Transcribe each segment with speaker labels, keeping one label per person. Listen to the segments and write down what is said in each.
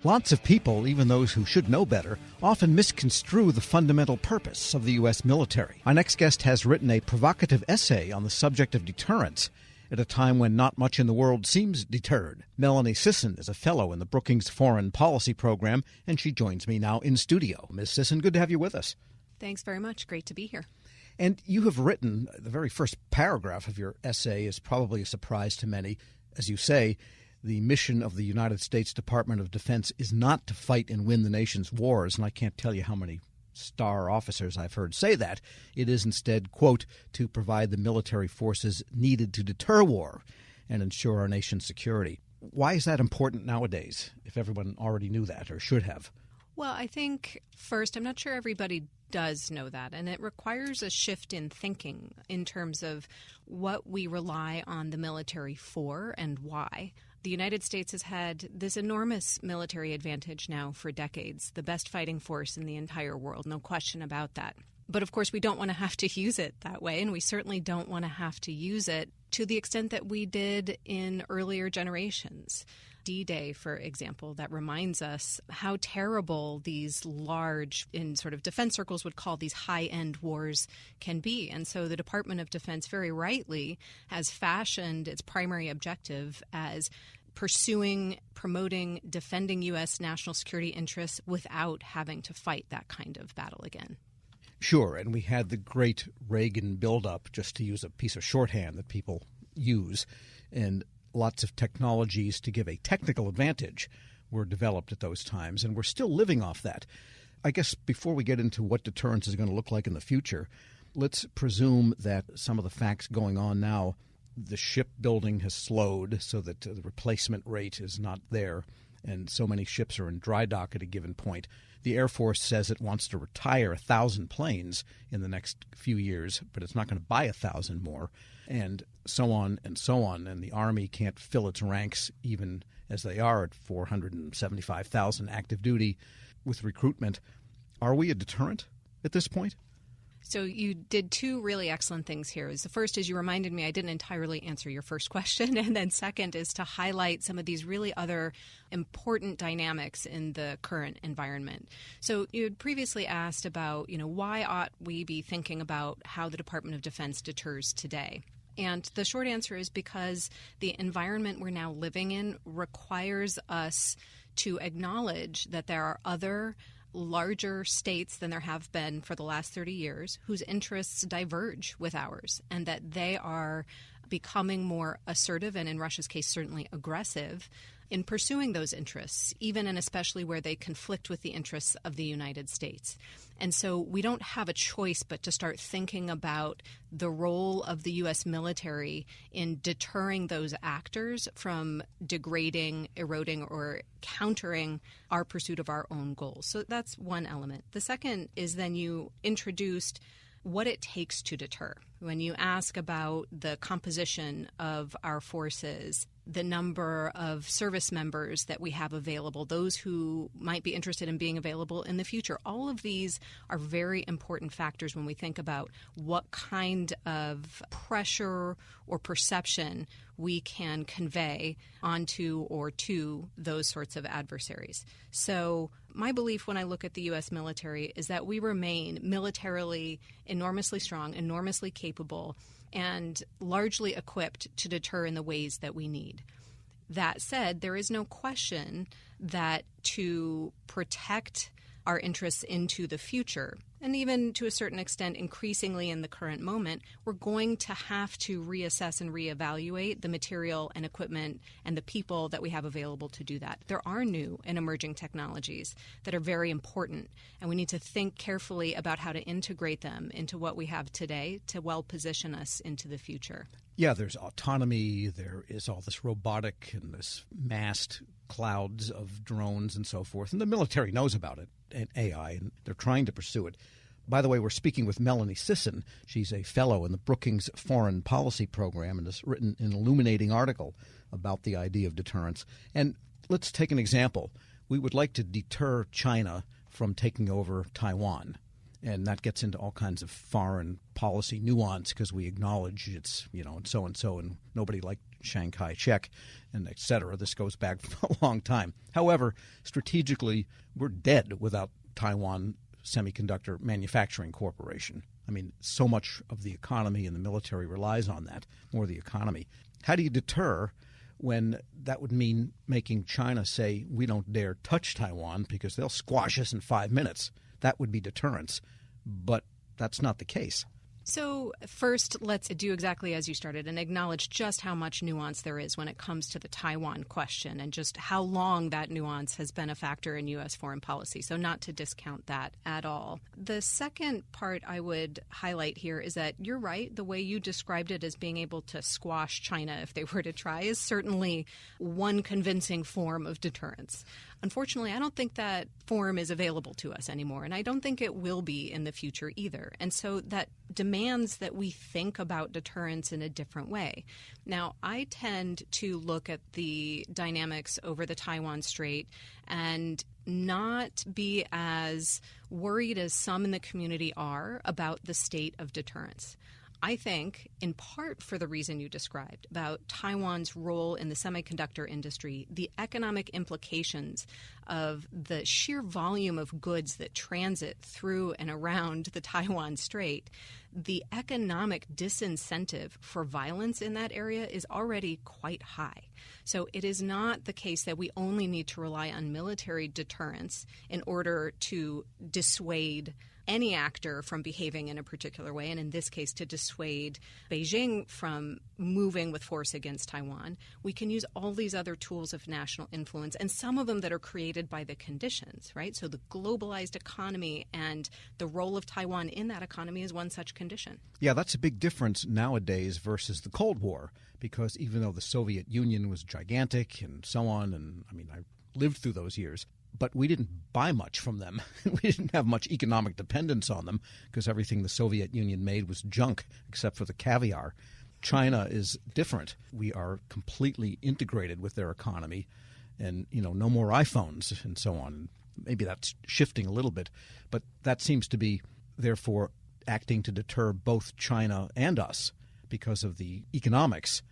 Speaker 1: Lots of people, even those who should know better, often misconstrue the fundamental purpose of the U.S. military. Our next guest has written a provocative essay on the subject of deterrence at a time when not much in the world seems deterred. Melanie Sisson is a fellow in the Brookings Foreign Policy Program, and she joins me now in studio. Ms. Sisson, good to have you with us.
Speaker 2: Thanks very much. Great to be here.
Speaker 1: And you have written, the very first paragraph of your essay is probably a surprise to many. As you say, the mission of the United States Department of Defense is not to fight and win the nation's wars, and I can't tell you how many star officers I've heard say that. It is instead, quote, to provide the military forces needed to deter war and ensure our nation's security. Why is that important nowadays, if everyone already knew that or should have?
Speaker 2: Well, I think, first, I'm not sure everybody does know that, and it requires a shift in thinking in terms of what we rely on the military for and why. The United States has had this enormous military advantage now for decades, the best fighting force in the entire world, no question about that. But of course, we don't want to have to use it that way, and we certainly don't want to have to use it to the extent that we did in earlier generations. D-Day, for example, that reminds us how terrible these large, in sort of defense circles would call these high-end wars can be. And so the Department of Defense very rightly has fashioned its primary objective as pursuing, promoting, defending U.S. national security interests without having to fight that kind of battle again.
Speaker 1: Sure, and we had the great Reagan buildup, just to use a piece of shorthand that people use, and lots of technologies to give a technical advantage were developed at those times, and we're still living off that. I guess before we get into what deterrence is going to look like in the future, let's presume that some of the facts going on now, the shipbuilding has slowed so that the replacement rate is not there, and so many ships are in dry dock at a given point. The Air Force says it wants to retire 1,000 planes in the next few years, but it's not going to buy 1,000 more, and so on and so on. And the Army can't fill its ranks even as they are at 475,000 active duty with recruitment. Are we a deterrent at this point?
Speaker 2: So you did two really excellent things here. The first is you reminded me I didn't entirely answer your first question. And then second is to highlight some of these really other important dynamics in the current environment. So you had previously asked about, why ought we be thinking about how the Department of Defense deters today? And the short answer is because the environment we're now living in requires us to acknowledge that there are other larger states than there have been for the last 30 years whose interests diverge with ours, and that they are becoming more assertive and, in Russia's case, certainly aggressive in pursuing those interests, even and especially where they conflict with the interests of the United States. And so we don't have a choice but to start thinking about the role of the U.S. military in deterring those actors from degrading, eroding, or countering our pursuit of our own goals. So that's one element. The second is then you introduced what it takes to deter. When you ask about the composition of our forces, the number of service members that we have available, those who might be interested in being available in the future, all of these are very important factors when we think about what kind of pressure or perception we can convey onto or to those sorts of adversaries. So my belief when I look at the U.S. military is that we remain militarily enormously strong, enormously capable, and largely equipped to deter in the ways that we need. That said, there is no question that to protect our interests into the future, and even to a certain extent increasingly in the current moment, we're going to have to reassess and reevaluate the material and equipment and the people that we have available to do that. There are new and emerging technologies that are very important, and we need to think carefully about how to integrate them into what we have today to well position us into the future.
Speaker 1: Yeah, there's autonomy, there is all this robotic and this massed clouds of drones and so forth, and the military knows about it, and AI, and they're trying to pursue it. By the way, we're speaking with Melanie Sisson. She's a fellow in the Brookings Foreign Policy Program and has written an illuminating article about the idea of deterrence. And let's take an example. We would like to deter China from taking over Taiwan. And that gets into all kinds of foreign policy nuance because we acknowledge it's, and so, and nobody liked Chiang Kai-shek, and et cetera. This goes back a long time. However, strategically, we're dead without Taiwan Semiconductor Manufacturing Corporation. I mean, so much of the economy and the military relies on that, more the economy. How do you deter when that would mean making China say, we don't dare touch Taiwan because they'll squash us in 5 minutes? That would be deterrence, but that's not the case.
Speaker 2: So first, let's do exactly as you started and acknowledge just how much nuance there is when it comes to the Taiwan question and just how long that nuance has been a factor in U.S. foreign policy. So not to discount that at all. The second part I would highlight here is that you're right. The way you described it as being able to squash China if they were to try is certainly one convincing form of deterrence. Unfortunately, I don't think that form is available to us anymore, and I don't think it will be in the future either. And so that demands that we think about deterrence in a different way. Now, I tend to look at the dynamics over the Taiwan Strait and not be as worried as some in the community are about the state of deterrence. I think, in part for the reason you described about Taiwan's role in the semiconductor industry, the economic implications of the sheer volume of goods that transit through and around the Taiwan Strait, the economic disincentive for violence in that area is already quite high. So it is not the case that we only need to rely on military deterrence in order to dissuade any actor from behaving in a particular way, and in this case to dissuade Beijing from moving with force against Taiwan. We can use all these other tools of national influence, and some of them that are created by the conditions, right? So the globalized economy and the role of Taiwan in that economy is one such condition.
Speaker 1: Yeah, that's a big difference nowadays versus the Cold War, because even though the Soviet Union was gigantic and so on, and I mean, I lived through those years, but we didn't buy much from them. We didn't have much economic dependence on them because everything the Soviet Union made was junk except for the caviar. China is different. We are completely integrated with their economy and, no more iPhones and so on. Maybe that's shifting a little bit, but that seems to be, therefore, acting to deter both China and us because of the economics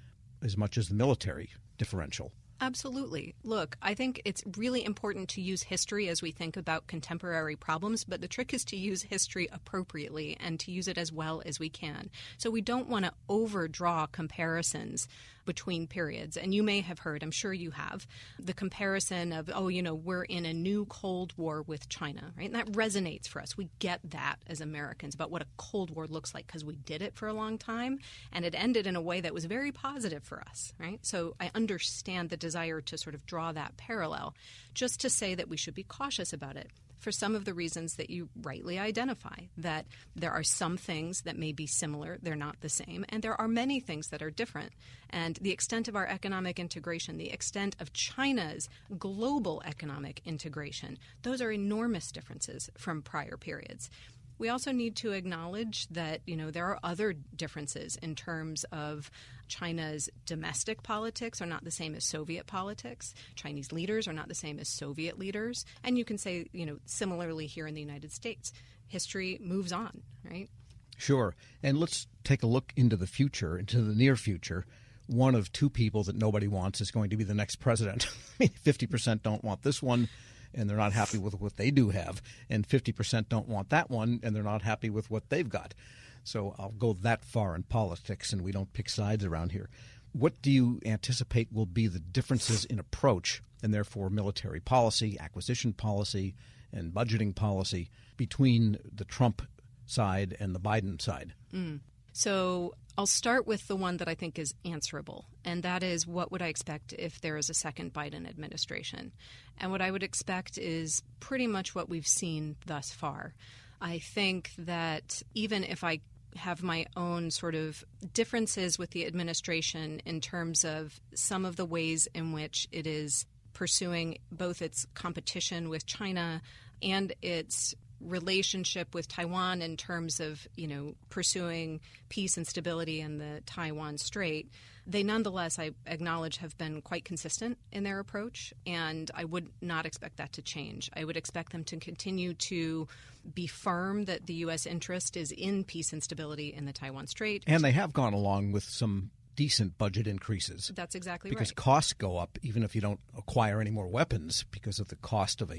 Speaker 1: as much as the military differential.
Speaker 2: Absolutely. Look, I think it's really important to use history as we think about contemporary problems, but the trick is to use history appropriately and to use it as well as we can. So we don't want to overdraw comparisons between periods. And you may have heard, I'm sure you have, the comparison of, we're in a new Cold War with China, right? And that resonates for us. We get that as Americans about what a Cold War looks like because we did it for a long time and it ended in a way that was very positive for us, right? So I understand the desire to sort of draw that parallel, just to say that we should be cautious about it for some of the reasons that you rightly identify, that there are some things that may be similar, they're not the same, and there are many things that are different. And the extent of our economic integration, the extent of China's global economic integration, those are enormous differences from prior periods. We also need to acknowledge that, there are other differences in terms of China's domestic politics are not the same as Soviet politics. Chinese leaders are not the same as Soviet leaders. And you can say, similarly here in the United States, history moves on, right?
Speaker 1: Sure. And let's take a look into the future, into the near future. One of two people that nobody wants is going to be the next president. 50% don't want this one, and they're not happy with what they do have, and 50% don't want that one, and they're not happy with what they've got. So I'll go that far in politics, and we don't pick sides around here. What do you anticipate will be the differences in approach, and therefore military policy, acquisition policy, and budgeting policy between the Trump side and the Biden side?
Speaker 2: So I'll start with the one that I think is answerable, and that is, what would I expect if there is a second Biden administration? And what I would expect is pretty much what we've seen thus far. I think that even if I have my own sort of differences with the administration in terms of some of the ways in which it is pursuing both its competition with China and its relationship with Taiwan in terms of, pursuing peace and stability in the Taiwan Strait, they nonetheless, I acknowledge, have been quite consistent in their approach, and I would not expect that to change. I would expect them to continue to be firm that the U.S. interest is in peace and stability in the Taiwan Strait.
Speaker 1: And they have gone along with some decent budget increases.
Speaker 2: That's exactly
Speaker 1: because
Speaker 2: right.
Speaker 1: Costs go up even if you don't acquire any more weapons because of the cost of a